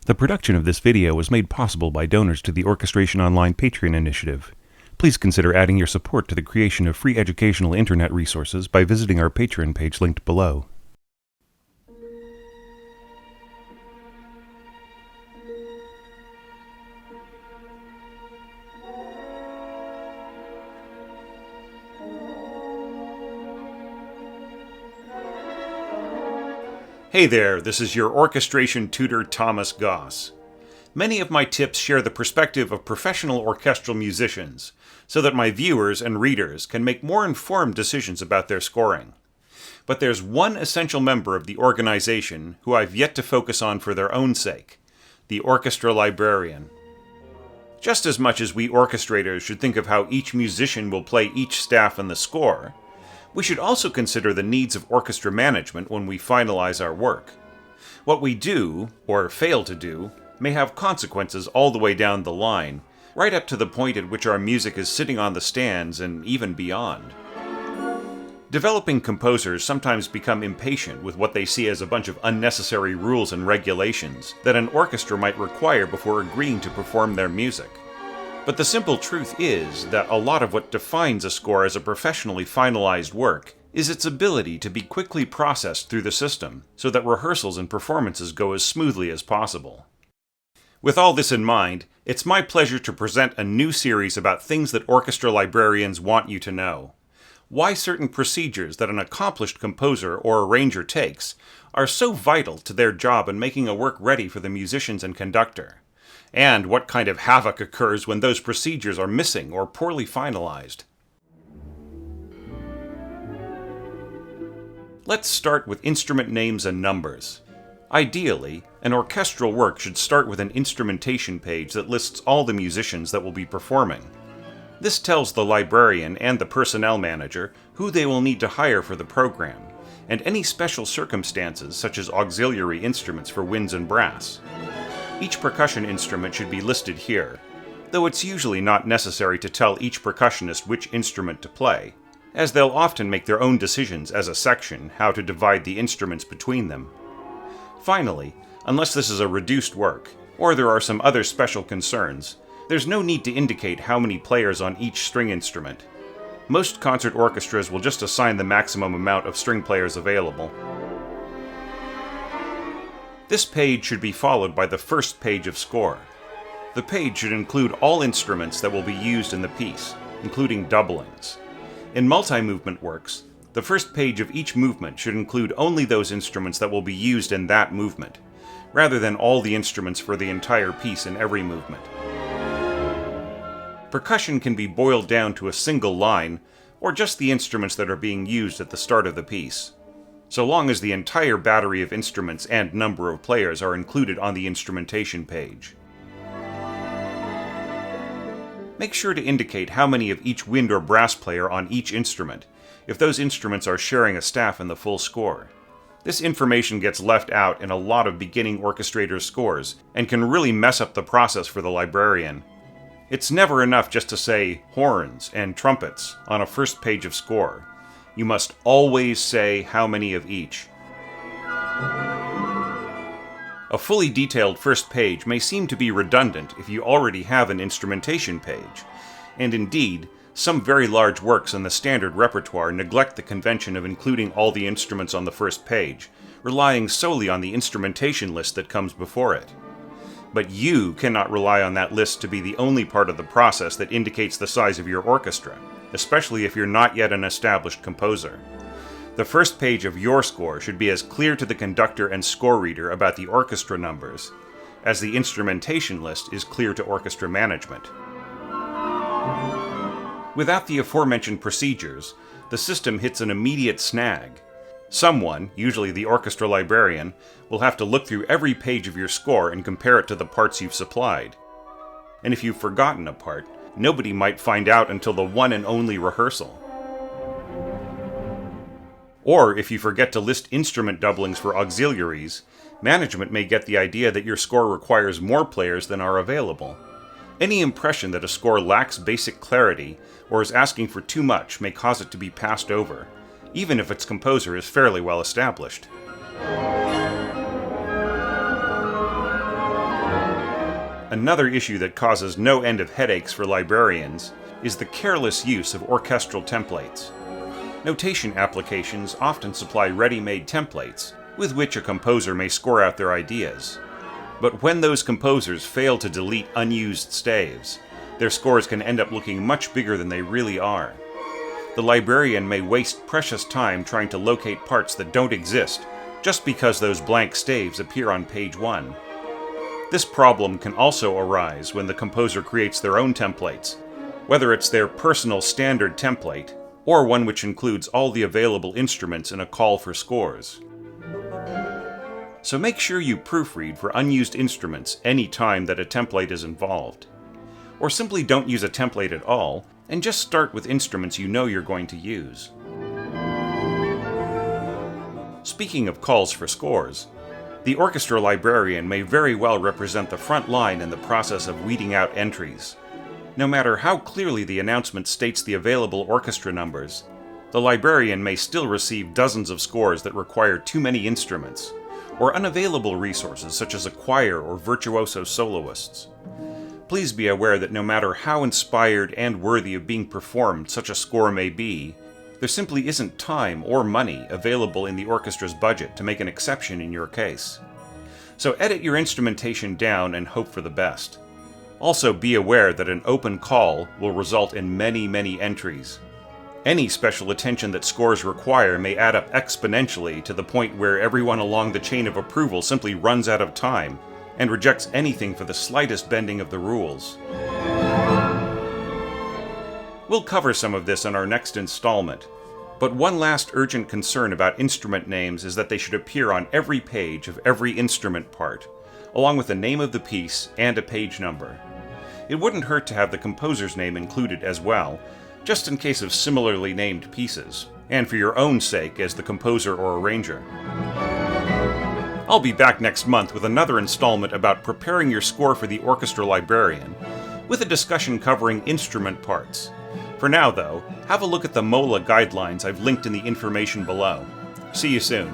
The production of this video was made possible by donors to the Orchestration Online Patreon initiative. Please consider adding your support to the creation of free educational internet resources by visiting our Patreon page linked below. Hey there, this is your orchestration tutor Thomas Goss. Many of my tips share the perspective of professional orchestral musicians, so that my viewers and readers can make more informed decisions about their scoring. But there's one essential member of the organization who I've yet to focus on for their own sake, the Orchestra Librarian. Just as much as we orchestrators should think of how each musician will play each staff in the score, we should also consider the needs of orchestra management when we finalize our work. What we do, or fail to do, may have consequences all the way down the line, right up to the point at which our music is sitting on the stands and even beyond. Developing composers sometimes become impatient with what they see as a bunch of unnecessary rules and regulations that an orchestra might require before agreeing to perform their music. But the simple truth is that a lot of what defines a score as a professionally finalized work is its ability to be quickly processed through the system, so that rehearsals and performances go as smoothly as possible. With all this in mind, it's my pleasure to present a new series about things that orchestra librarians want you to know. Why certain procedures that an accomplished composer or arranger takes are so vital to their job in making a work ready for the musicians and conductor. And what kind of havoc occurs when those procedures are missing or poorly finalized. Let's start with instrument names and numbers. Ideally, an orchestral work should start with an instrumentation page that lists all the musicians that will be performing. This tells the librarian and the personnel manager who they will need to hire for the program, and any special circumstances such as auxiliary instruments for winds and brass. Each percussion instrument should be listed here, though it's usually not necessary to tell each percussionist which instrument to play, as they'll often make their own decisions as a section how to divide the instruments between them. Finally, unless this is a reduced work, or there are some other special concerns, there's no need to indicate how many players on each string instrument. Most concert orchestras will just assign the maximum amount of string players available. This page should be followed by the first page of score. The page should include all instruments that will be used in the piece, including doublings. In multi-movement works, the first page of each movement should include only those instruments that will be used in that movement, rather than all the instruments for the entire piece in every movement. Percussion can be boiled down to a single line, or just the instruments that are being used at the start of the piece, so long as the entire battery of instruments and number of players are included on the instrumentation page. Make sure to indicate how many of each wind or brass player on each instrument, if those instruments are sharing a staff in the full score. This information gets left out in a lot of beginning orchestrators' scores, and can really mess up the process for the librarian. It's never enough just to say horns and trumpets on a first page of score. You must always say how many of each. A fully detailed first page may seem to be redundant if you already have an instrumentation page, and indeed, some very large works in the standard repertoire neglect the convention of including all the instruments on the first page, relying solely on the instrumentation list that comes before it. But you cannot rely on that list to be the only part of the process that indicates the size of your orchestra, especially if you're not yet an established composer. The first page of your score should be as clear to the conductor and score reader about the orchestra numbers, as the instrumentation list is clear to orchestra management. Without the aforementioned procedures, the system hits an immediate snag. Someone, usually the orchestra librarian, will have to look through every page of your score and compare it to the parts you've supplied. And if you've forgotten a part, nobody might find out until the one and only rehearsal. Or if you forget to list instrument doublings for auxiliaries, management may get the idea that your score requires more players than are available. Any impression that a score lacks basic clarity or is asking for too much may cause it to be passed over, even if its composer is fairly well established. Another issue that causes no end of headaches for librarians is the careless use of orchestral templates. Notation applications often supply ready-made templates with which a composer may score out their ideas. But when those composers fail to delete unused staves, their scores can end up looking much bigger than they really are. The librarian may waste precious time trying to locate parts that don't exist just because those blank staves appear on page 1. This problem can also arise when the composer creates their own templates, whether it's their personal standard template or one which includes all the available instruments in a call for scores. So make sure you proofread for unused instruments any time that a template is involved. Or simply don't use a template at all, and just start with instruments you know you're going to use. Speaking of calls for scores, the orchestra librarian may very well represent the front line in the process of weeding out entries. No matter how clearly the announcement states the available orchestra numbers, the librarian may still receive dozens of scores that require too many instruments, or unavailable resources such as a choir or virtuoso soloists. Please be aware that no matter how inspired and worthy of being performed such a score may be, there simply isn't time or money available in the orchestra's budget to make an exception in your case. So edit your instrumentation down and hope for the best. Also be aware that an open call will result in many entries. Any special attention that scores require may add up exponentially to the point where everyone along the chain of approval simply runs out of time and rejects anything for the slightest bending of the rules. We'll cover some of this in our next installment, but one last urgent concern about instrument names is that they should appear on every page of every instrument part, along with the name of the piece and a page number. It wouldn't hurt to have the composer's name included as well, just in case of similarly named pieces, and for your own sake as the composer or arranger. I'll be back next month with another installment about preparing your score for the orchestra librarian, with a discussion covering instrument parts. For now, though, have a look at the MOLA guidelines I've linked in the information below. See you soon.